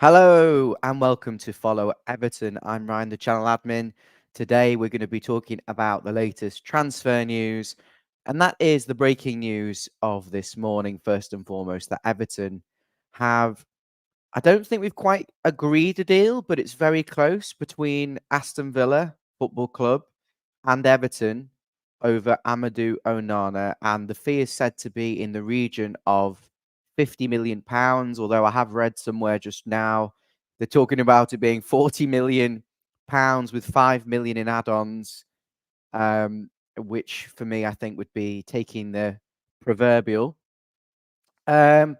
Hello and welcome to Follow Everton. I'm Ryan, the channel admin. Today we're going to be talking about the latest transfer news, and that is the breaking news of this morning. First and foremost, that Everton have, I don't think we've quite agreed a deal, but it's very close between Aston Villa Football Club and Everton over Amadou Onana, and the fee is said to be in the region of £50 million, although I have read somewhere just now they're talking about it being £40 million with 5 million in add-ons, which for me I think would be taking the proverbial. Apparently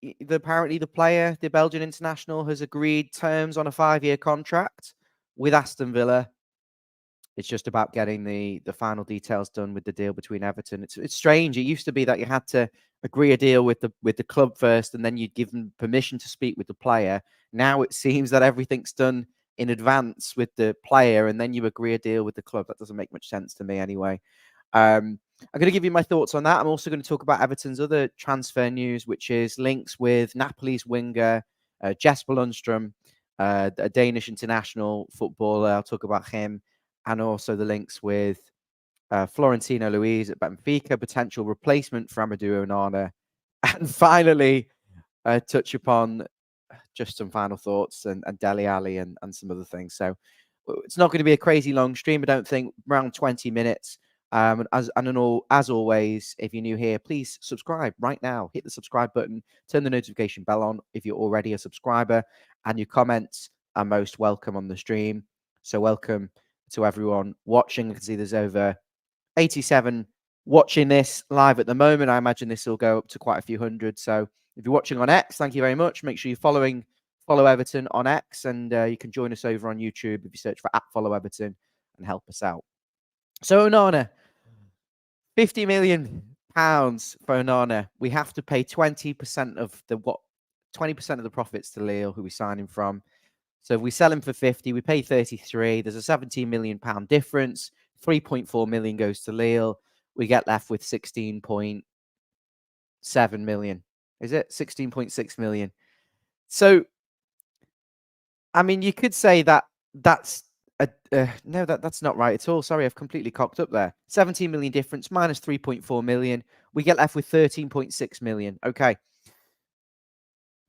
the player, the Belgian international, has agreed terms on a 5-year contract with Aston Villa. It's just about getting the final details done with the deal between Everton. It's strange. It used to be that you had to agree a deal with the club first, and then you'd give them permission to speak with the player. Now it seems that everything's done in advance with the player, and then you agree a deal with the club. That doesn't make much sense to me anyway. I'm going to give you my thoughts on that. I'm also going to talk about Everton's other transfer news, which is links with Napoli's winger, Jasper Lindstrøm, a Danish international footballer. I'll talk about him. And also the links with Florentino Luis at Benfica, potential replacement for Amadou Onana. And finally, touch upon just some final thoughts and Dele Alli and some other things. So it's not going to be a crazy long stream, I don't think, around 20 minutes. As always, if you're new here, please subscribe right now. Hit the subscribe button, turn the notification bell on if you're already a subscriber, and your comments are most welcome on the stream. So welcome to everyone watching. I can see there's over 87 watching this live at the moment. I imagine this will go up to quite a few hundred. So if you're watching on X, thank you very much. Make sure you're Follow Everton on X, and you can join us over on YouTube if you search for @FollowEverton and help us out. So Onana, £50 million for Onana. We have to pay 20% of the 20% of the profits to Lille, who we sign him from. So if we sell him for 50, we pay 33. There's a £17 million difference. 3.4 million goes to Lille. We get left with 16.7 million. Is it 16.6 million? So, I mean, you could say that that's no, that's not right at all. Sorry, I've completely cocked up there. 17 million difference minus 3.4 million. We get left with 13.6 million. Okay.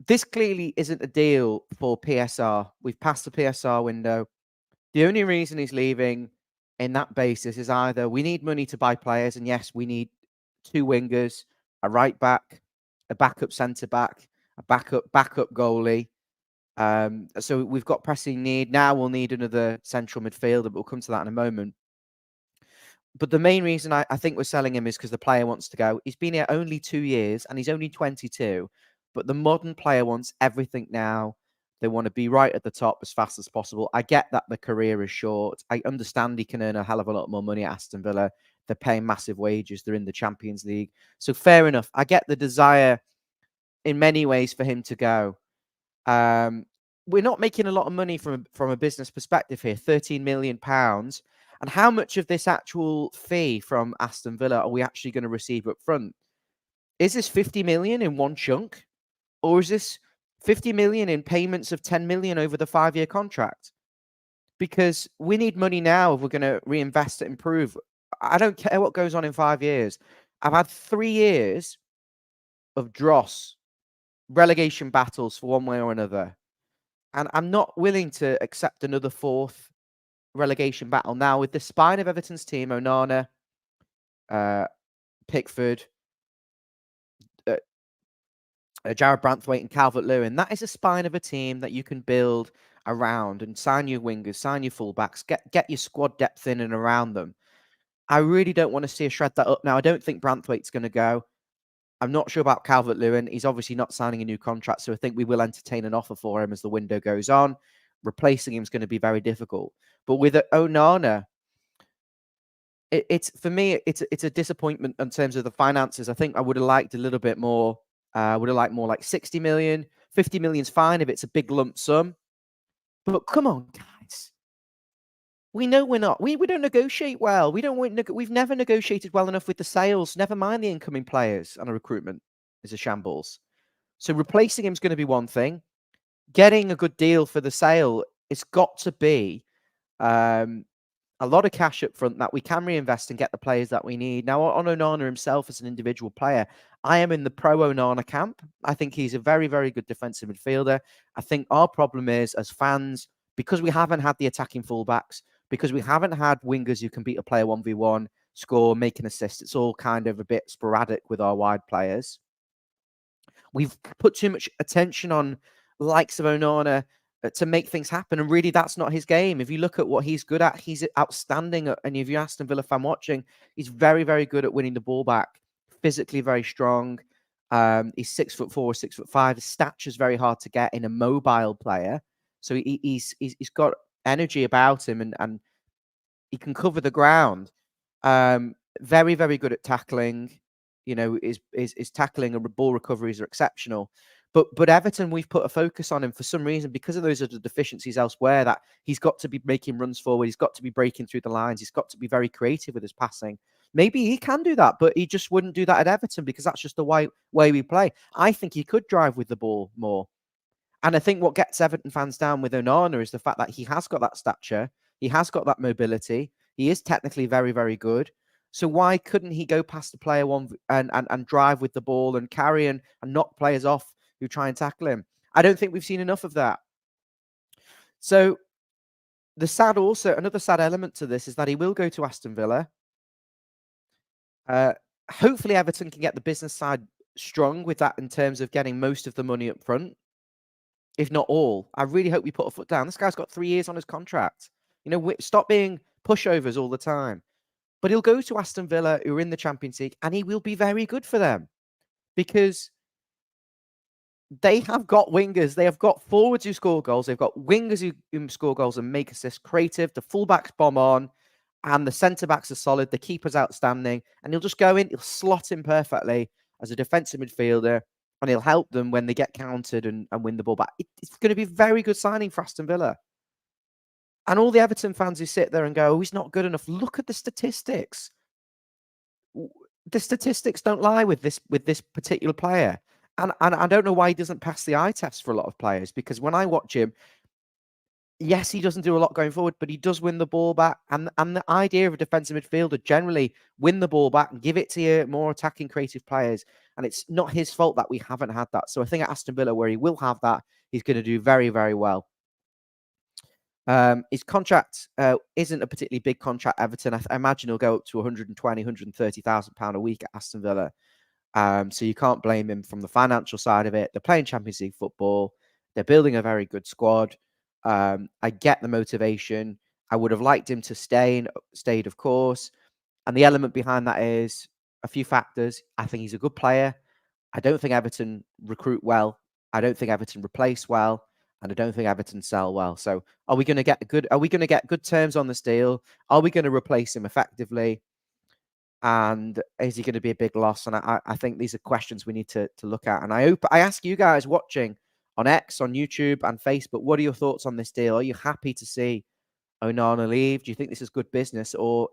This clearly isn't a deal for PSR. We've passed the PSR window. The only reason he's leaving in that basis is either we need money to buy players, and yes, we need 2 wingers, a right back, a backup centre back, a backup goalie. So we've got pressing need. Now we'll need another central midfielder, but we'll come to that in a moment. But the main reason I think we're selling him is because the player wants to go. He's been here only 2 years, and he's only 22. But the modern player wants everything now. They want to be right at the top as fast as possible. I get that the career is short. I understand he can earn a hell of a lot more money at Aston Villa. They're paying massive wages. They're in the Champions League. So fair enough. I get the desire in many ways for him to go. We're not making a lot of money from a business perspective here, £13 million. And how much of this actual fee from Aston Villa are we actually going to receive up front? Is this 50 million in one chunk? Or is this 50 million in payments of 10 million over the 5-year contract? Because we need money now if we're going to reinvest to improve. I don't care what goes on in 5 years. I've had 3 years of dross, relegation battles for one way or another. And I'm not willing to accept another 4th relegation battle. Now, with the spine of Everton's team, Onana, Pickford, Jarrad Branthwaite and Calvert-Lewin, that is a spine of a team that you can build around and sign your wingers, sign your fullbacks, get your squad depth in and around them. I really don't want to see us shred that up. Now, I don't think Branthwaite's going to go. I'm not sure about Calvert-Lewin. He's obviously not signing a new contract, so I think we will entertain an offer for him as the window goes on. Replacing him is going to be very difficult. But with Onana, for me, it's a disappointment in terms of the finances. I think I would have liked a little bit more. Would have liked more like 60 million. 50 million's fine if it's a big lump sum. But come on, guys. We know we're not. We don't negotiate well. We've never negotiated well enough with the sales. Never mind the incoming players, and a recruitment is a shambles. So replacing him is going to be one thing. Getting a good deal for the sale, it's got to be a lot of cash up front that we can reinvest and get the players that we need. Now, on Onana himself as an individual player, I am in the pro Onana camp. I think he's a very, very good defensive midfielder. I think our problem is, as fans, because we haven't had the attacking fullbacks, because we haven't had wingers who can beat a player 1v1, score, make an assist, it's all kind of a bit sporadic with our wide players. We've put too much attention on likes of Onana to make things happen. And really, that's not his game. If you look at what he's good at, he's outstanding. And if you're Aston Villa fan watching, he's very, very good at winning the ball back. Physically very strong. He's 6'4", 6'5". His stature's very hard to get in a mobile player. So he's got energy about him, and he can cover the ground. Very, very good at tackling. You know, his tackling and ball recoveries are exceptional. But Everton, we've put a focus on him for some reason because of those other deficiencies elsewhere, that he's got to be making runs forward. He's got to be breaking through the lines. He's got to be very creative with his passing. Maybe he can do that, but he just wouldn't do that at Everton because that's just the way we play. I think he could drive with the ball more. And I think what gets Everton fans down with Onana is the fact that he has got that stature. He has got that mobility. He is technically very, very good. So why couldn't he go past the player one and drive with the ball and carry and knock players off who try and tackle him? I don't think we've seen enough of that. So another sad element to this is that he will go to Aston Villa. Hopefully Everton can get the business side strong with that in terms of getting most of the money up front, if not all. I really hope we put a foot down. This guy's got 3 years on his contract. You know, stop being pushovers all the time. But he'll go to Aston Villa, who are in the Champions League, and he will be very good for them because they have got wingers. They have got forwards who score goals. They've got wingers who score goals and make assists, creative. The fullbacks bomb on, and the centre-backs are solid. The keeper's outstanding. And he'll just go in. He'll slot in perfectly as a defensive midfielder, and he'll help them when they get countered and win the ball back. It's going to be a very good signing for Aston Villa. And all the Everton fans who sit there and go, oh, he's not good enough. Look at the statistics. The statistics don't lie with this particular player. And I don't know why he doesn't pass the eye test for a lot of players, because when I watch him, yes, he doesn't do a lot going forward, but he does win the ball back. And the idea of a defensive midfielder, generally win the ball back and give it to your more attacking, creative players. And it's not his fault that we haven't had that. So I think at Aston Villa, where he will have that, he's going to do very, very well. His contract isn't a particularly big contract, Everton. I imagine he'll go up to £120,000, £130,000 a week at Aston Villa. So you can't blame him from the financial side of it. They're playing Champions League football. They're building a very good squad. I get the motivation. I would have liked him to stayed, of course. And the element behind that is a few factors. I think he's a good player. I don't think Everton recruit well. I don't think Everton replace well. And I don't think Everton sell well. So are we going to get good terms on this deal? Are we going to replace him effectively? And is he going to be a big loss? And I think these are questions we need to look at. And I ask you guys watching on X, on YouTube and Facebook, what are your thoughts on this deal? Are you happy to see Onana leave? Do you think this is good business? Or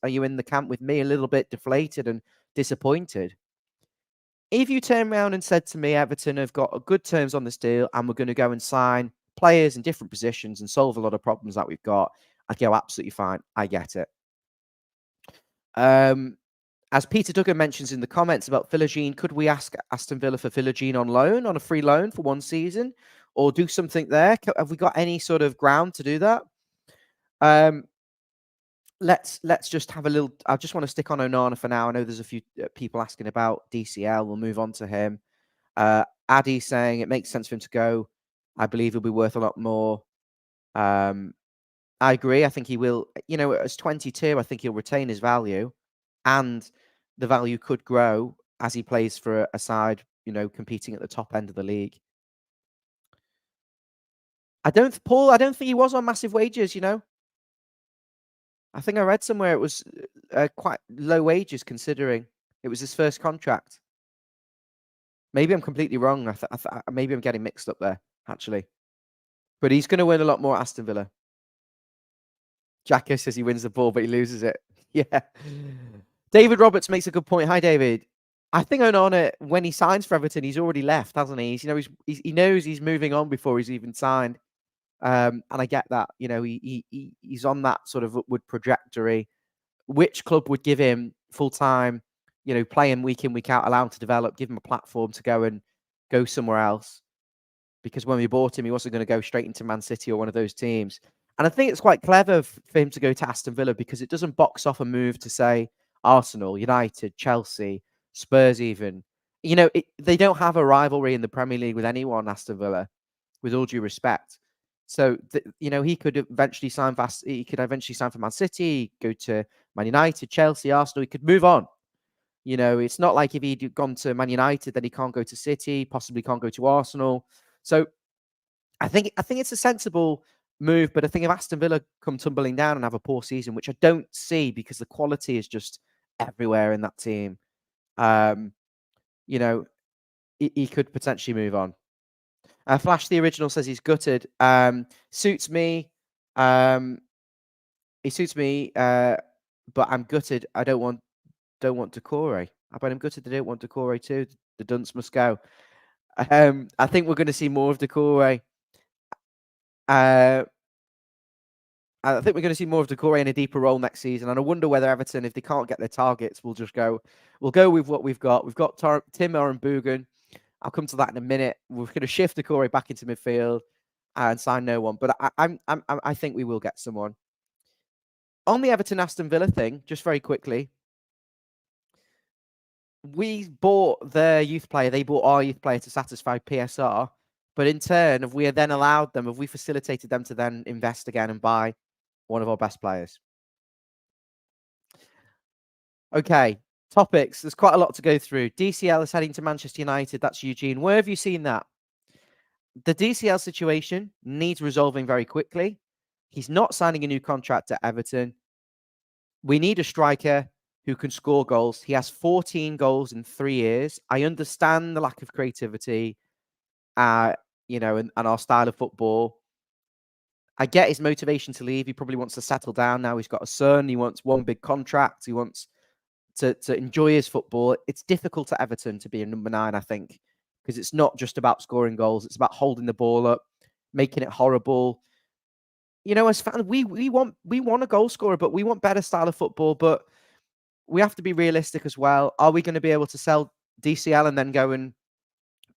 are you in the camp with me, a little bit deflated and disappointed? If you turn around and said to me, Everton have got good terms on this deal and we're going to go and sign players in different positions and solve a lot of problems that we've got, I'd go, absolutely fine. I get it. As Peter Duggan mentions in the comments about Philogene, could we ask Aston Villa for Philogene on loan, on a free loan for 1 season, or do something there? Have we got any sort of ground to do that? Let's just have a little. I just want to stick on Onana for now. I know there's a few people asking about DCL. We'll move on to him. Addy saying it makes sense for him to go. I believe he'll be worth a lot more. I agree. I think he will. You know, as 22, I think he'll retain his value, and the value could grow as he plays for a side, you know, competing at the top end of the league. Paul, I don't think he was on massive wages, you know. I think I read somewhere it was quite low wages considering it was his first contract. Maybe I'm completely wrong. Maybe I'm getting mixed up there, actually. But he's going to win a lot more at Aston Villa. Jacko says he wins the ball, but he loses it. Yeah. David Roberts makes a good point. Hi, David. I think Onana, when he signs for Everton, he's already left, hasn't he? He knows he's moving on before he's even signed. And I get that. He's on that sort of upward trajectory. Which club would give him full time, play him week in, week out, allow him to develop, give him a platform to go somewhere else? Because when we bought him, he wasn't going to go straight into Man City or one of those teams. And I think it's quite clever for him to go to Aston Villa because it doesn't box off a move to, say, Arsenal, United, Chelsea, Spurs even. They don't have a rivalry in the Premier League with anyone, Aston Villa, with all due respect. So, he could eventually sign for Man City, go to Man United, Chelsea, Arsenal. He could move on. It's not like if he'd gone to Man United, then he can't go to City, possibly can't go to Arsenal. So I think it's a sensible move, but I think if Aston Villa come tumbling down and have a poor season, which I don't see because the quality is just everywhere in that team, he could potentially move on. Flash the Original says he's gutted. Suits me. He suits me, but I'm gutted. I don't want Decore. But I'm gutted. I don't want Decore too. The dunce must go. I think we're going to see more of Decore. I think we're going to see more of Decore in a deeper role next season, and I wonder whether Everton, if they can't get their targets, we'll go with what we've got. We've got Timmer and Bugan. I'll come to that in a minute. We're going to shift Decore back into midfield and sign no one, but I think we will get someone. On the Everton Aston Villa thing, just very quickly, we bought their youth player. They bought our youth player to satisfy PSR. But in turn, have we then allowed them, have we facilitated them to then invest again and buy one of our best players? Okay, topics. There's quite a lot to go through. DCL is heading to Manchester United. That's Eugene. Where have you seen that? The DCL situation needs resolving very quickly. He's not signing a new contract at Everton. We need a striker who can score goals. He has 14 goals in 3 years. I understand the lack of creativity, and our style of football. I get his motivation to leave. He probably wants to settle down now. He's got a son. He wants one big contract. He wants to enjoy his football. It's difficult at Everton to be a number 9, I think, because it's not just about scoring goals. It's about holding the ball up, making it horrible. As fans, we want a goal scorer, but we want better style of football. But we have to be realistic as well. Are we going to be able to sell DCL and then go and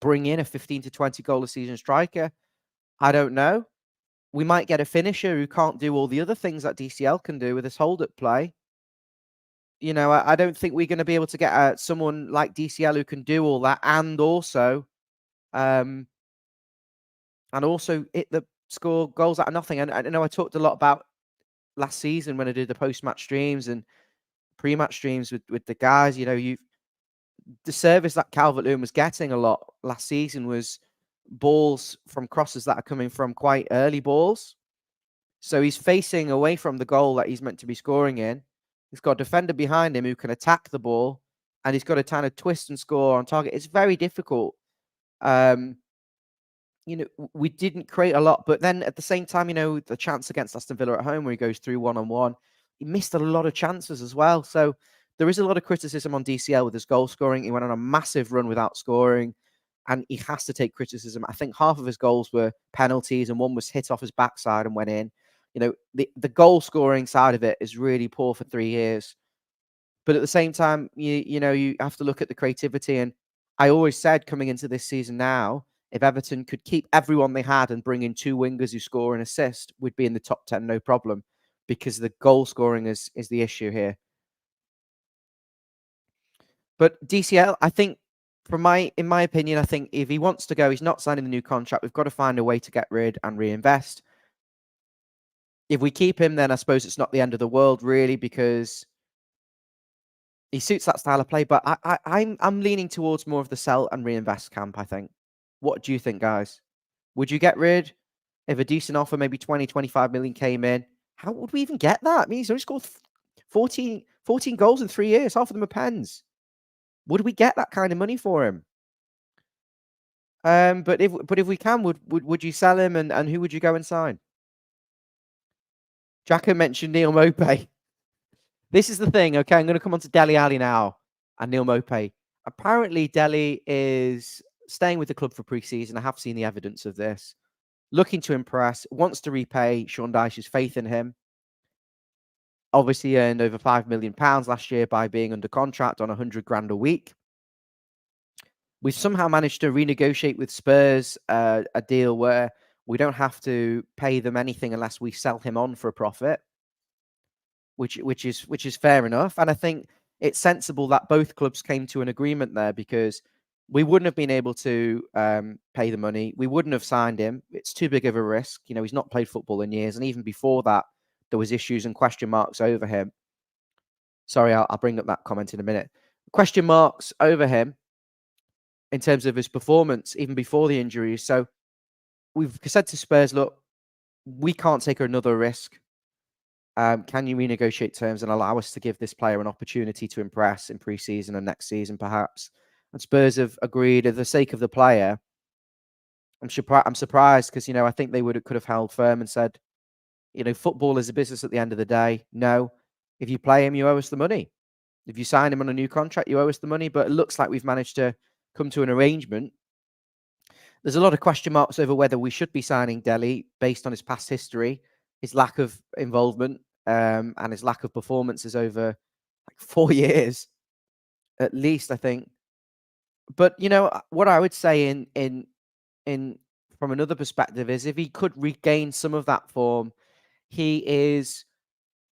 bring in a 15 to 20 goal a season striker? I don't know. We might get a finisher who can't do all the other things that DCL can do with his hold-up play. I don't think we're going to be able to get someone like DCL who can do all that and also hit the score goals out of nothing. And I know I talked a lot about last season when I did the post-match streams and pre-match streams with the guys. The service that Calvert-Lewin was getting a lot last season was balls from crosses that are coming from quite early balls. So he's facing away from the goal that he's meant to be scoring in. He's got a defender behind him who can attack the ball, and he's got to kind of twist and score on target. It's very difficult. We didn't create a lot, but then at the same time, the chance against Aston Villa at home where he goes through one-on-one, he missed a lot of chances as well. So there is a lot of criticism on DCL with his goal scoring. He went on a massive run without scoring, and he has to take criticism. I think half of his goals were penalties, and one was hit off his backside and went in. The goal scoring side of it is really poor for 3 years. But at the same time, you have to look at the creativity. And I always said coming into this season now, if Everton could keep everyone they had and bring in 2 wingers who score and assist, we'd be in the top 10, no problem, because the goal scoring is the issue here. But DCL, I think, in my opinion, I think if he wants to go, he's not signing the new contract. We've got to find a way to get rid and reinvest. If we keep him, then I suppose it's not the end of the world, really, because he suits that style of play. But I'm leaning towards more of the sell and reinvest camp, I think. What do you think, guys? Would you get rid if a decent offer, maybe 20, 25 million came in? How would we even get that? I mean, he's only scored 14 goals in 3 years. Half of them are pens. Would we get that kind of money for him? But if we can, would you sell him, and who would you go and sign? Jacko mentioned Neil Maupay. This is the thing, okay? I'm going to come on to Dele Alli now and Neil Maupay. Apparently, Dele is staying with the club for pre-season. I have seen the evidence of this. Looking to impress, wants to repay Sean Dyche's faith in him. Obviously earned over £5 million last year by being under contract on 100 grand a week. We've somehow managed to renegotiate with Spurs a deal where we don't have to pay them anything unless we sell him on for a profit, which is fair enough. And I think it's sensible that both clubs came to an agreement there, because we wouldn't have been able to pay the money. We wouldn't have signed him. It's too big of a risk. You know, he's not played football in years, and even before that, there was issues and question marks over him. Sorry, I'll bring up that comment in a minute. Question marks over him in terms of his performance, even before the injuries. So we've said to Spurs, look, we can't take another risk. Can you renegotiate terms and allow us to give this player an opportunity to impress in pre-season and next season, perhaps? And Spurs have agreed, for the sake of the player. I'm surprised because, you know, I think they could have held firm and said, you know, football is a business at the end of the day. No, if you play him, you owe us the money. If you sign him on a new contract, you owe us the money. But it looks like we've managed to come to an arrangement. There's a lot of question marks over whether we should be signing Dele based on his past history, his lack of involvement, and his lack of performances over like 4 years, at least, I think. But, you know, what I would say in from another perspective is if he could regain some of that form, he is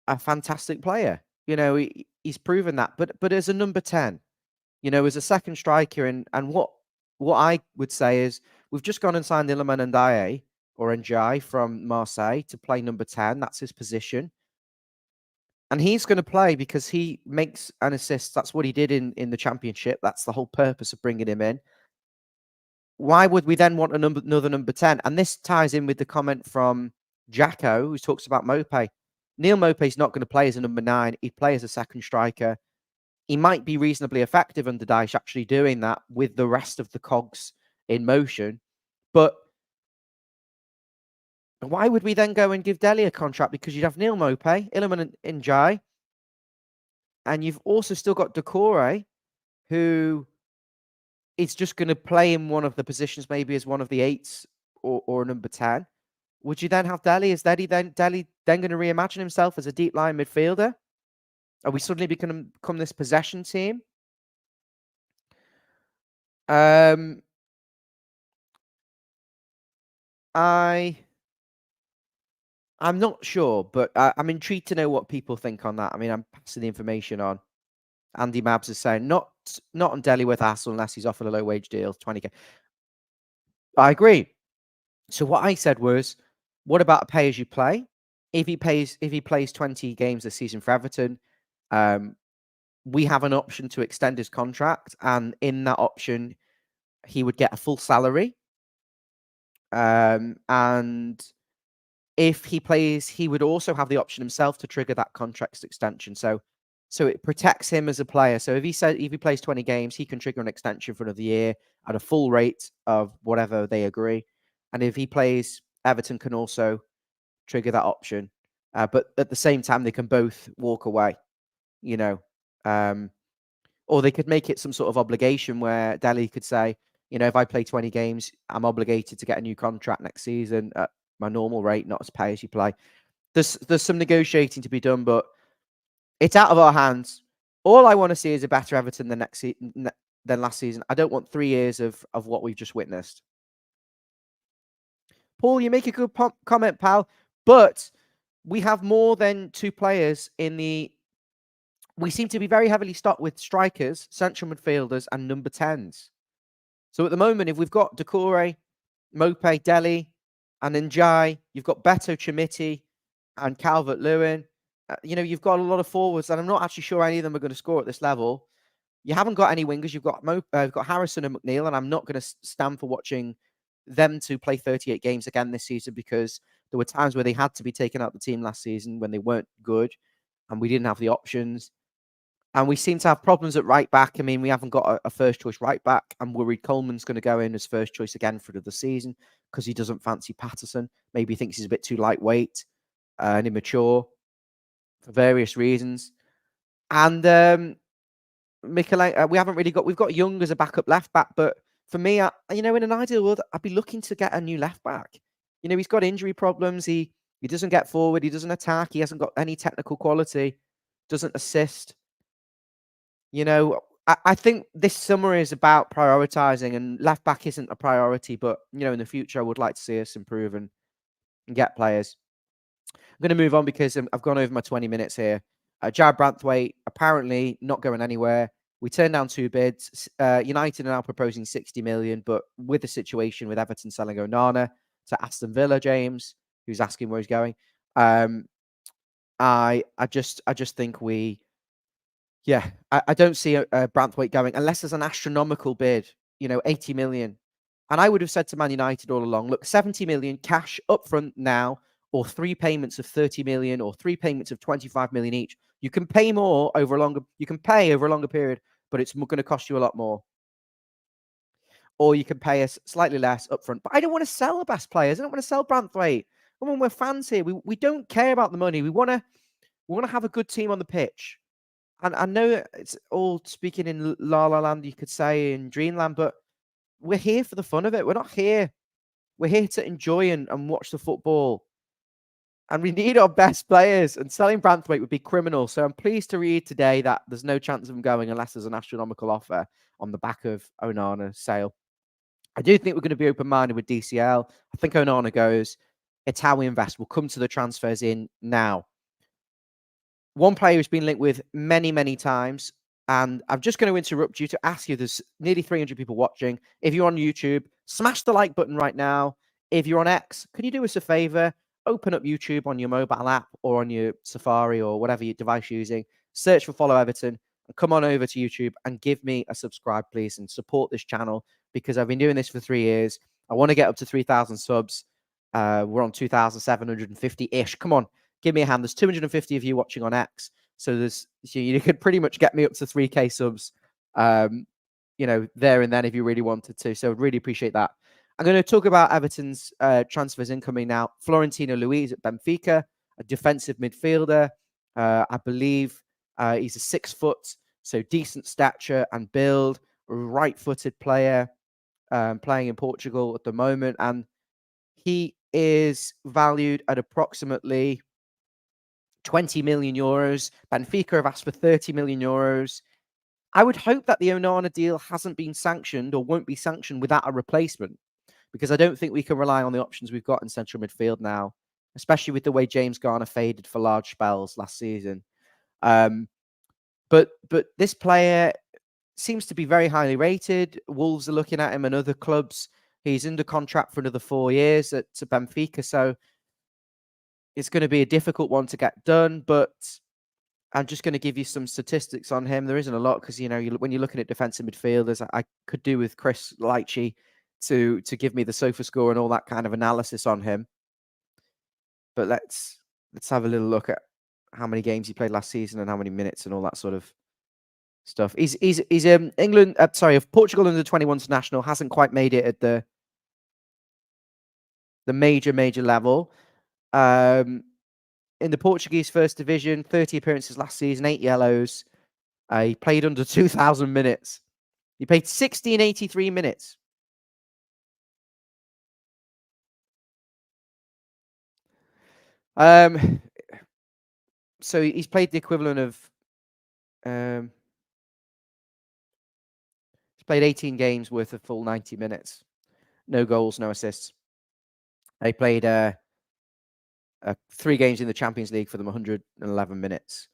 a fantastic player. You know, he's proven that. But as a number 10, you know, as a second striker, and what I would say is we've just gone and signed Iliman Ndiaye or Ndiaye from Marseille to play number 10. That's his position. And he's going to play because he makes an assist. That's what he did in the Championship. That's the whole purpose of bringing him in. Why would we then want another number 10? And this ties in with the comment from Jacko, who talks about Maupay. Neil Maupay's not going to play as a number 9. He'd play as a second striker. He might be reasonably effective under Dyche actually doing that with the rest of the cogs in motion. But why would we then go and give Dele a contract? Because you'd have Neil Maupay, Iliman Ndiaye, and you've also still got Doucouré, who is just going to play in one of the positions, maybe as one of the 8s or number 10. Would you then have Dele? Is Dele then going to reimagine himself as a deep line midfielder? Are we suddenly become this possession team? I'm not sure, but I'm intrigued to know what people think on that. I mean, I'm passing the information on. Andy Mabs is saying not on Dele with hassle unless he's offered a low wage deal, 20k. I agree. So what I said was, what about a pay as you play? If he plays 20 games this season for Everton, we have an option to extend his contract, and in that option, he would get a full salary. And if he plays, he would also have the option himself to trigger that contract extension. So it protects him as a player. So if he plays 20 games, he can trigger an extension for another year at a full rate of whatever they agree. And if he plays, Everton can also trigger that option. But at the same time, they can both walk away, you know. Or they could make it some sort of obligation where Dele could say, you know, if I play 20 games, I'm obligated to get a new contract next season at my normal rate, not as pay as you play. There's some negotiating to be done, but it's out of our hands. All I want to see is a better Everton than last season. I don't want 3 years of what we've just witnessed. Paul, you make a good comment, pal, but we have more than 2 players in the... We seem to be very heavily stocked with strikers, central midfielders, and number 10s. So at the moment, if we've got Doucouré, Maupay, Dele, and Ndiaye, you've got Beto, Chimiti, and Calvert-Lewin. You know, you've got a lot of forwards, and I'm not actually sure any of them are going to score at this level. You haven't got any wingers. You've got Harrison and McNeil, and I'm not going to stand for watching them to play 38 games again this season, because there were times where they had to be taken out of the team last season when they weren't good, and we didn't have the options. And we seem to have problems at right back. I mean, we haven't got a first choice right back. I'm worried Coleman's going to go in as first choice again for the season because he doesn't fancy Patterson. Maybe he thinks he's a bit too lightweight and immature for various reasons. And we haven't really got. We've got Young as a backup left back, but for me, in an ideal world, I'd be looking to get a new left back. He's got injury problems. He doesn't get forward. He doesn't attack. He hasn't got any technical quality. Doesn't assist. I think this summer is about prioritizing, and left back isn't a priority. But in the future, I would like to see us improve and get players. I'm going to move on because I've gone over my 20 minutes here. Jarrad Branthwaite apparently not going anywhere. We turned down 2 bids. United are now proposing 60 million, but with the situation with Everton selling Onana to Aston Villa, James, who's asking where he's going. I just think I don't see Branthwaite going unless there's an astronomical bid, 80 million. And I would have said to Man United all along, look, 70 million cash upfront now, or 3 payments of 30 million, or 3 payments of 25 million each. You can pay more over a longer. You can pay over a longer period, but it's going to cost you a lot more. Or you can pay us slightly less upfront. But I don't want to sell the best players. I don't want to sell Branthwaite. Come on, we're fans here. We don't care about the money. We want to have a good team on the pitch. And I know it's all speaking in La La Land, you could say, in Dreamland, but we're here for the fun of it. We're not here. We're here to enjoy and watch the football. And we need our best players. And selling Branthwaite would be criminal. So I'm pleased to read today that there's no chance of him going unless there's an astronomical offer on the back of Onana's sale. I do think we're going to be open-minded with DCL. I think Onana goes. It's how we invest. We'll come to the transfers in now. One player who's been linked with many, many times, and I'm just going to interrupt you to ask you, there's nearly 300 people watching. If you're on YouTube, smash the like button right now. If you're on X, can you do us a favor? Open up YouTube on your mobile app or on your Safari or whatever your device you're using. Search for Follow Everton and come on over to YouTube and give me a subscribe, please, and support this channel because I've been doing this for 3 years. I want to get up to 3,000 subs. We're on 2,750-ish. Come on. Give me a hand. There's 250 of you watching on X. So you could pretty much get me up to 3K subs, there and then if you really wanted to. So I'd really appreciate that. I'm going to talk about Everton's transfers incoming now. Florentino Luis at Benfica, a defensive midfielder. I believe he's a 6 foot, so decent stature and build, right-footed player playing in Portugal at the moment. And he is valued at approximately 20 million euros. Benfica have asked for 30 million euros. I would hope that the Onana deal hasn't been sanctioned or won't be sanctioned without a replacement, because I don't think we can rely on the options we've got in central midfield now, especially with the way James Garner faded for large spells last season. But this player seems to be very highly rated. Wolves are looking at him and other clubs. He's under contract for another 4 years at Benfica, so it's going to be a difficult one to get done, but I'm just going to give you some statistics on him. There isn't a lot because, when you're looking at defensive midfielders, I could do with Chris Leitchi to give me the sofa score and all that kind of analysis on him. But let's have a little look at how many games he played last season and how many minutes and all that sort of stuff. He's Portugal under 21s national, hasn't quite made it at the major level. In the Portuguese first division, 30 appearances last season, 8 yellows. He played under 2,000 minutes. He played 1,683 minutes. So he's played the equivalent of he's played 18 games worth of full 90 minutes. No goals, no assists. He played 3 games in the Champions League for them, 111 minutes.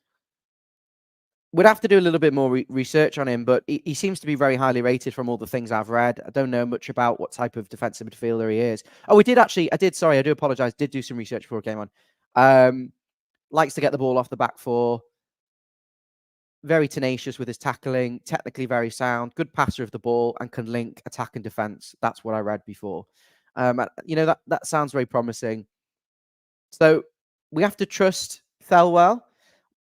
We'd have to do a little bit more research on him, but he seems to be very highly rated from all the things I've read. I don't know much about what type of defensive midfielder he is. Oh, I do apologize. Did do some research before I came on. Likes to get the ball off the back four. Very tenacious with his tackling. Technically very sound. Good passer of the ball and can link attack and defense. That's what I read before. That sounds very promising. So we have to trust Thelwell.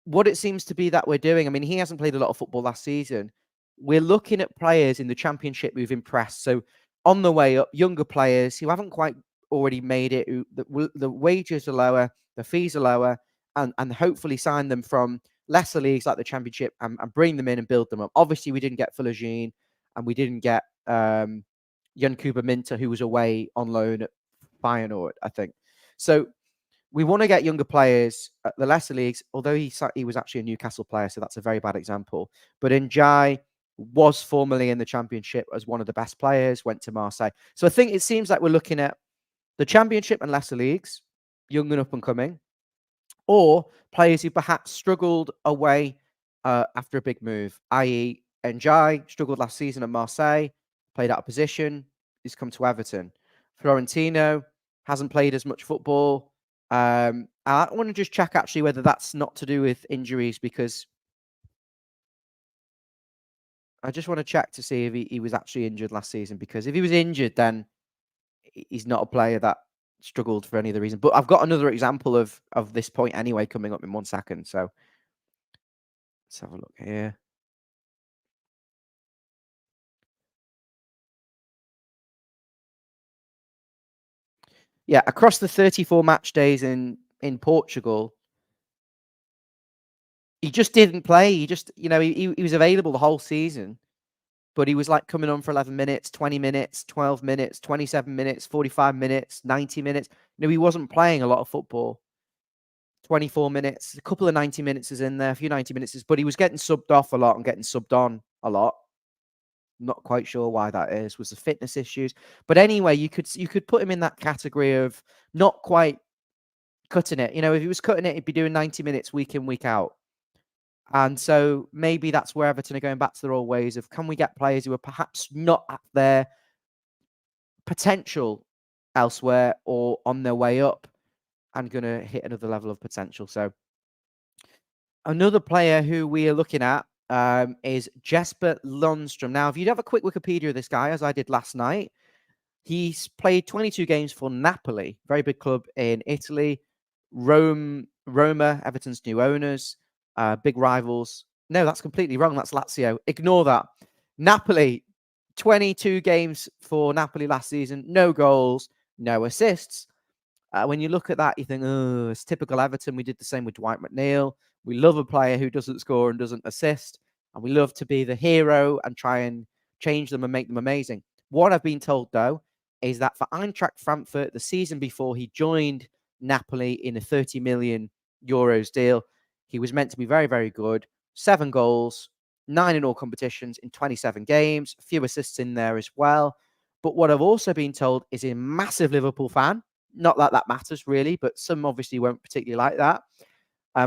What it seems to be that we're doing, I mean, he hasn't played a lot of football last season. We're looking at players in the Championship who've impressed. So on the way up, younger players who haven't quite already made it, the wages are lower, the fees are lower, and hopefully sign them from lesser leagues like the Championship and bring them in and build them up. Obviously, we didn't get Fullergene and we didn't get Jan Kuba Minter, who was away on loan at Feyenoord, I think. So we want to get younger players at the lesser leagues, although he was actually a Newcastle player, so that's a very bad example. But Njai was formerly in the Championship as one of the best players, went to Marseille. So I think it seems like we're looking at the Championship and lesser leagues, young and up and coming, or players who perhaps struggled away after a big move, i.e. Njai struggled last season at Marseille, played out of position, he's come to Everton. Florentino hasn't played as much football. I want to just check actually whether that's not to do with injuries, because I just want to check to see if he was actually injured last season, because if he was injured, then he's not a player that struggled for any other reason. But I've got another example of this point anyway coming up in 1 second. So let's have a look here. Yeah, across the 34 match days in Portugal, he just didn't play. He just, he was available the whole season, but he was like coming on for 11 minutes, 20 minutes, 12 minutes, 27 minutes, 45 minutes, 90 minutes. He wasn't playing a lot of football. 24 minutes, a couple of 90 minutes is in there, a few 90 minutes, but he was getting subbed off a lot and getting subbed on a lot. Not quite sure why that is. Was the fitness issues? But anyway, you could put him in that category of not quite cutting it. If he was cutting it, he'd be doing 90 minutes week in, week out. And so maybe that's where Everton are going back to their old ways of, can we get players who are perhaps not at their potential elsewhere or on their way up and going to hit another level of potential. So another player who we are looking at is Jasper Lindstrøm. Now, if you'd have a quick Wikipedia of this guy, as I did last night, he's played 22 games for Napoli, very big club in Italy. Roma, Everton's new owners, big rivals. No, that's completely wrong. That's Lazio. Ignore that. Napoli, 22 games for Napoli last season. No goals, no assists. When you look at that, you think, oh, it's typical Everton. We did the same with Dwight McNeil. We love a player who doesn't score and doesn't assist. And we love to be the hero and try and change them and make them amazing. What I've been told, though, is that for Eintracht Frankfurt, the season before he joined Napoli in a 30 million euros deal, he was meant to be very, very good. 7 goals, 9 in all competitions in 27 games, a few assists in there as well. But what I've also been told is a massive Liverpool fan. Not that that matters really, but some obviously won't particularly like that.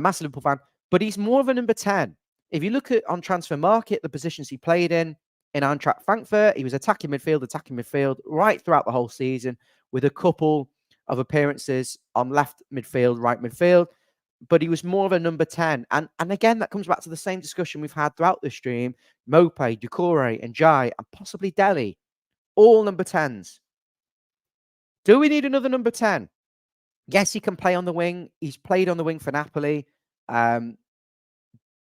Massive Liverpool fan, but he's more of a number 10. If you look at on Transfer Market, the positions he played in Eintracht Frankfurt, he was attacking midfield right throughout the whole season, with a couple of appearances on left midfield, right midfield, but he was more of a number 10. And again, that comes back to the same discussion we've had throughout the stream. Mope, Doucouré, and Njai, and possibly Dele, all number 10s. Do we need another number 10? Yes, he can play on the wing. He's played on the wing for Napoli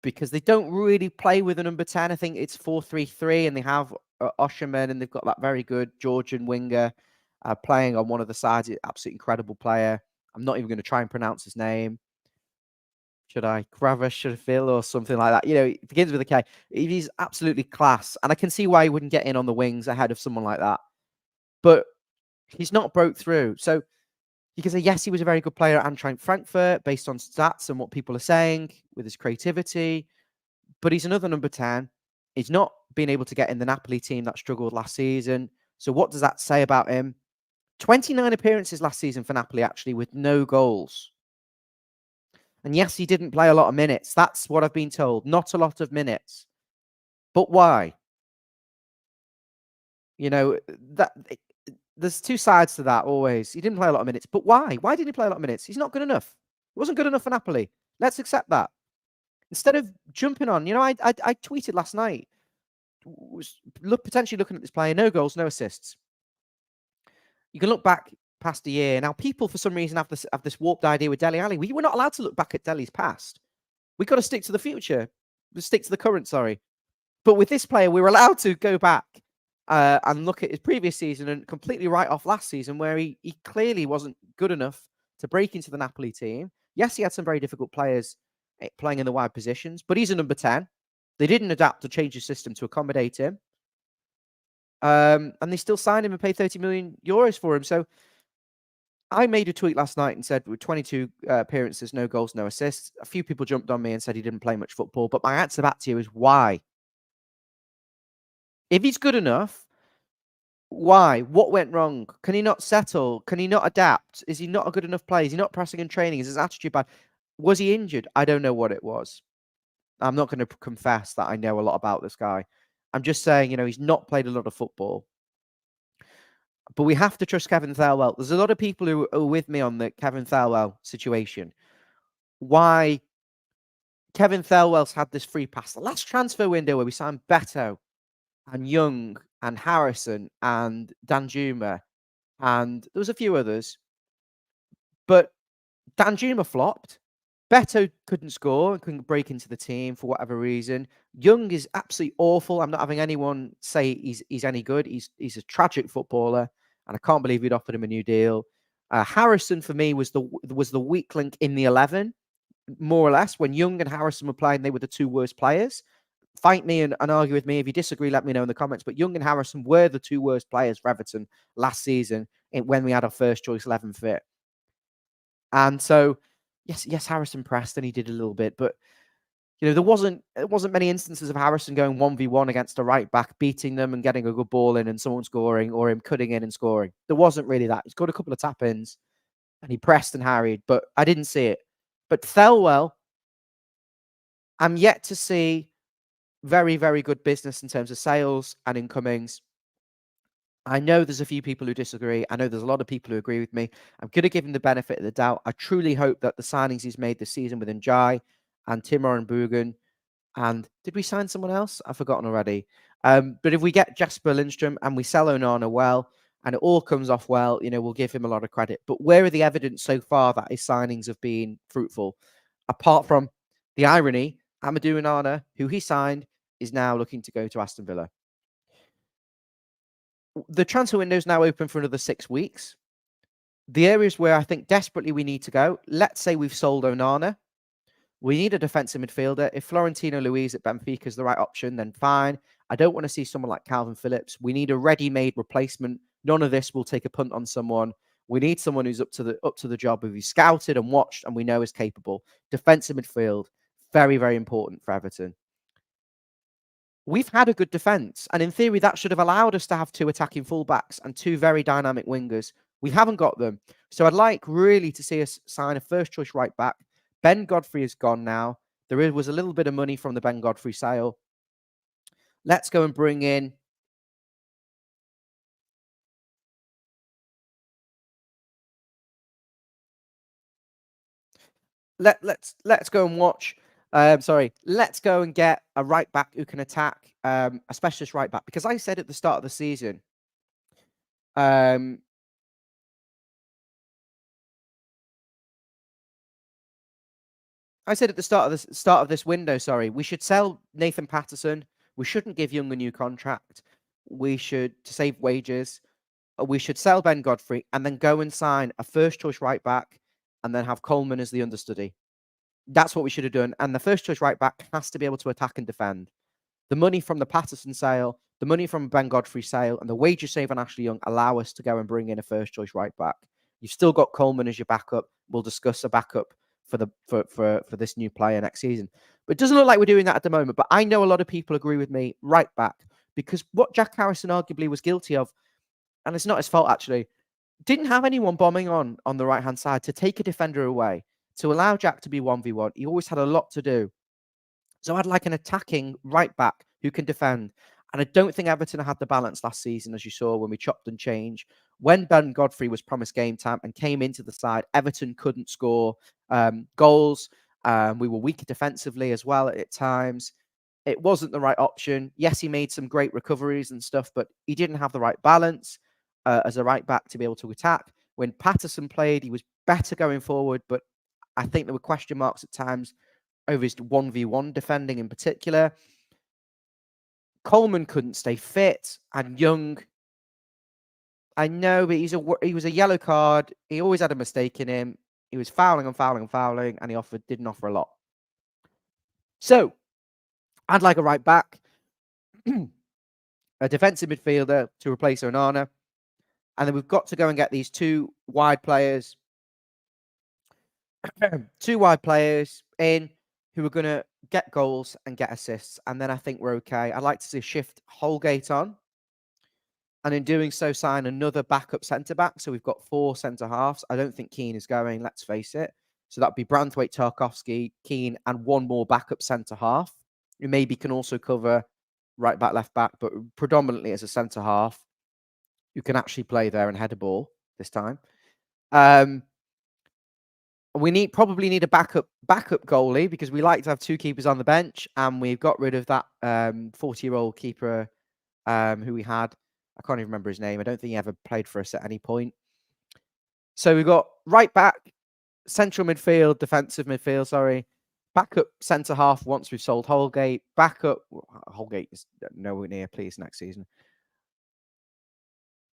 because they don't really play with a number 10. I think it's 4-3-3, and they have Osherman, and they've got that very good Georgian winger playing on one of the sides. Absolutely incredible player. I'm not even going to try and pronounce his name. Should I? Kravashvili or something like that. It begins with a K. He's absolutely class. And I can see why he wouldn't get in on the wings ahead of someone like that. But he's not broke through. So you can say, yes, he was a very good player at Eintracht Frankfurt based on stats and what people are saying with his creativity. But he's another number 10. He's not been able to get in the Napoli team that struggled last season. So what does that say about him? 29 appearances last season for Napoli, actually, with no goals. And yes, he didn't play a lot of minutes. That's what I've been told. Not a lot of minutes. But why? There's two sides to that always. He didn't play a lot of minutes. But why? Why didn't he play a lot of minutes? He's not good enough. He wasn't good enough for Napoli. Let's accept that. Instead of jumping on, I tweeted last night, potentially looking at this player, no goals, no assists. You can look back past a year. Now, people, for some reason, have this warped idea with Dele Alli. We were not allowed to look back at Dele's past. We've got to stick to the future. Stick to the current, sorry. But with this player, we were allowed to go back and look at his previous season and completely write off last season, where he clearly wasn't good enough to break into the Napoli team. Yes, he had some very difficult players playing in the wide positions, but he's a number 10. They didn't adapt to change the system to accommodate him. And they still signed him and paid 30 million euros for him. So I made a tweet last night and said, with 22 appearances, no goals, no assists. A few people jumped on me and said he didn't play much football. But my answer back to you is why? If he's good enough, why? What went wrong? Can he not settle? Can he not adapt? Is he not a good enough player? Is he not pressing and training? Is his attitude bad? Was he injured? I don't know what it was. I'm not going to confess that I know a lot about this guy. I'm just saying, he's not played a lot of football. But we have to trust Kevin Thelwell. There's a lot of people who are with me on the Kevin Thelwell situation. Why Kevin Thelwell's had this free pass. The last transfer window where we signed Beto and Young and Harrison and Danjuma, and there was a few others. But Danjuma flopped. Beto couldn't score and couldn't break into the team for whatever reason. Young is absolutely awful. I'm not having anyone say he's any good. He's a tragic footballer, and I can't believe we'd offered him a new deal. Harrison for me was the weak link in the 11, more or less. When Young and Harrison were playing, they were the two worst players. Fight me and argue with me. If you disagree, let me know in the comments. But Young and Harrison were the two worst players for Everton last season when we had our first choice 11 fit. And so, yes, Harrison pressed and he did a little bit, but there wasn't many instances of Harrison going 1v1 against a right back, beating them and getting a good ball in and someone scoring, or him cutting in and scoring. There wasn't really that. He's got a couple of tap-ins and he pressed and harried, but I didn't see it. But Thelwell, I'm yet to see very, very good business in terms of sales and incomings. I know there's a few people who disagree. I know there's a lot of people who agree with me. I'm going to give him the benefit of the doubt. I truly hope that the signings he's made this season with Njai and Timor and Bugan, and did we sign someone else? I've forgotten already. But if we get Jasper Lindstrøm and we sell Onana well, and it all comes off well, we'll give him a lot of credit. But where are the evidence so far that his signings have been fruitful? Apart from the irony, Amadou Onana, who he signed, is now looking to go to Aston Villa. The transfer window is now open for another 6 weeks. The areas where I think desperately we need to go, let's say we've sold Onana. We need a defensive midfielder. If Florentino Luis at Benfica is the right option, then fine. I don't want to see someone like Calvin Phillips. We need a ready-made replacement. None of this will take a punt on someone. We need someone who's up to the job, who's scouted and watched and we know is capable. Defensive midfield, very, very important for Everton. We've had a good defence, and in theory, that should have allowed us to have two attacking fullbacks and two very dynamic wingers. We haven't got them. So I'd like really to see us sign a first-choice right-back. Ben Godfrey is gone now. There was a little bit of money from the Ben Godfrey sale. Let's go and bring in... Let's go and watch... let's go and get a right back who can attack, a specialist right back. Because I said at the start of the season, I said at the start of this window, we should sell Nathan Patterson. We shouldn't give Young a new contract. We should, to save wages, we should sell Ben Godfrey and then go and sign a first choice right back and then have Coleman as the understudy. That's what we should have done. And the first choice right back has to be able to attack and defend. The money from the Patterson sale, the money from Ben Godfrey sale, and the wages saved on Ashley Young allow us to go and bring in a first choice right back. You've still got Coleman as your backup. We'll discuss a backup for this new player next season. But it doesn't look like we're doing that at the moment. But I know a lot of people agree with me right back, because what Jack Harrison arguably was guilty of, and it's not his fault actually, didn't have anyone bombing on the right-hand side to take a defender away, to allow Jack to be 1v1. He always had a lot to do. So I'd like an attacking right back who can defend. And I don't think Everton had the balance last season, as you saw when we chopped and changed. When Ben Godfrey was promised game time and came into the side, Everton couldn't score goals. We were weaker defensively as well at times. It wasn't the right option. Yes, he made some great recoveries and stuff, but he didn't have the right balance as a right back to be able to attack. When Patterson played, he was better going forward, but I think there were question marks at times over his 1v1 defending in particular. Coleman couldn't stay fit, and Young, I know, but he was a yellow card. He always had a mistake in him. He was fouling and fouling and fouling, and he didn't offer a lot. So I'd like a right back, a defensive midfielder to replace Onana, and then we've got to go and get these two wide players in who are going to get goals and get assists, and then I think we're okay. I'd like to see shift Holgate on, and in doing so, sign another backup centre-back. So we've got 4 centre-halves. I don't think Keane is going, let's face it. So that'd be Branthwaite, Tarkowski, Keane, and one more backup centre-half, who maybe can also cover right back, left back, but predominantly as a centre-half, who can actually play there and head a ball this time. We probably need a backup goalie, because we like to have 2 keepers on the bench, and we've got rid of that 40-year-old keeper who we had. I can't even remember his name. I don't think he ever played for us at any point. So we've got right back, central midfield, defensive midfield, sorry. Backup centre half once we've sold Holgate. Holgate is nowhere near, please, next season.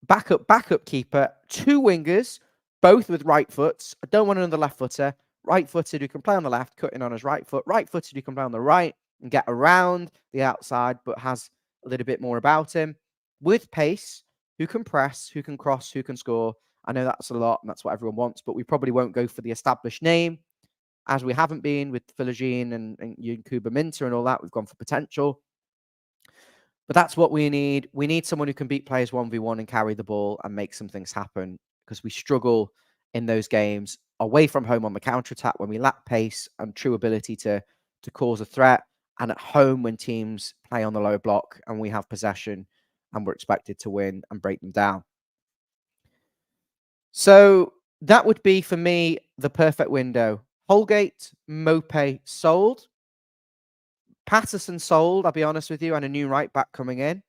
Backup keeper, 2 wingers, both with right foots. I don't want another left footer. Right footed who can play on the left, cutting on his right foot. Right footed who can play on the right and get around the outside, but has a little bit more about him. With pace, who can press, who can cross, who can score. I know that's a lot and that's what everyone wants, but we probably won't go for the established name, as we haven't been with Philogene and Kuba Minter and all that. We've gone for potential. But that's what we need. We need someone who can beat players 1v1 and carry the ball and make some things happen, because we struggle in those games away from home on the counter-attack when we lack pace and true ability to cause a threat, and at home when teams play on the low block and we have possession and we're expected to win and break them down. So that would be, for me, the perfect window. Holgate, Mope sold. Patterson sold, I'll be honest with you, and a new right back coming in.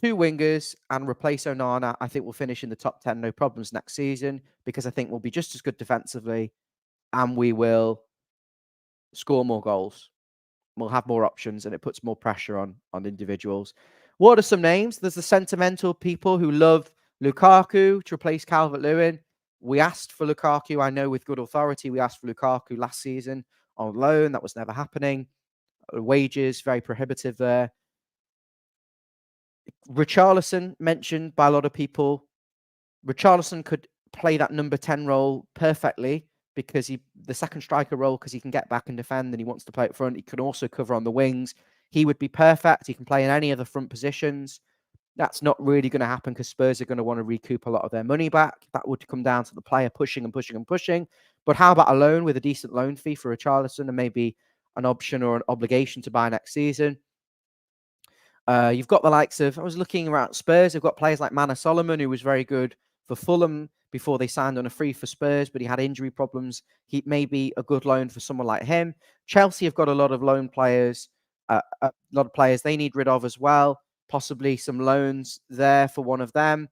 2 wingers and replace Onana. I think we'll finish in the top 10, no problems next season, because I think we'll be just as good defensively and we will score more goals. We'll have more options and it puts more pressure on individuals. What are some names? There's the sentimental people who love Lukaku to replace Calvert-Lewin. We asked for Lukaku. I know with good authority, we asked for Lukaku last season on loan. That was never happening. Wages, very prohibitive there. Richarlison, mentioned by a lot of people. Richarlison could play that number 10 role perfectly, because the second striker role, because he can get back and defend and he wants to play up front. He can also cover on the wings. He would be perfect. He can play in any of the front positions. That's not really going to happen, because Spurs are going to want to recoup a lot of their money back. That would come down to the player pushing and pushing and pushing. But how about a loan with a decent loan fee for Richarlison and maybe an option or an obligation to buy next season? You've got the likes of, I was looking around Spurs, they've got players like Mana Solomon, who was very good for Fulham before they signed on a free for Spurs, but he had injury problems. He may be a good loan for someone like him. Chelsea have got a lot of loan players, a lot of players they need rid of as well. Possibly some loans there for one of them.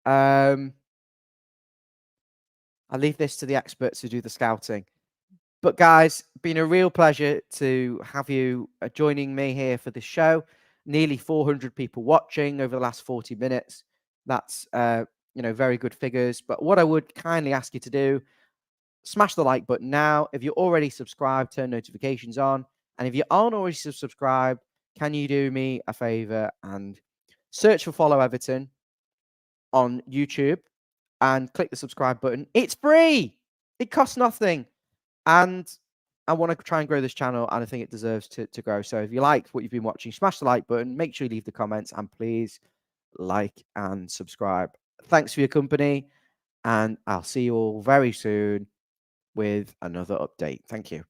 I'll leave this to the experts who do the scouting. But guys, been a real pleasure to have you joining me here for this show. Nearly 400 people watching over the last 40 minutes. That's, very good figures. But what I would kindly ask you to do, smash the like button now. If you're already subscribed, turn notifications on. And if you aren't already subscribed, can you do me a favor and search for Follow Everton on YouTube and click the subscribe button. It's free. It costs nothing. And I want to try and grow this channel, and I think it deserves to grow. So if you liked what you've been watching, smash the like button. Make sure you leave the comments, and please like and subscribe. Thanks for your company, and I'll see you all very soon with another update. Thank you.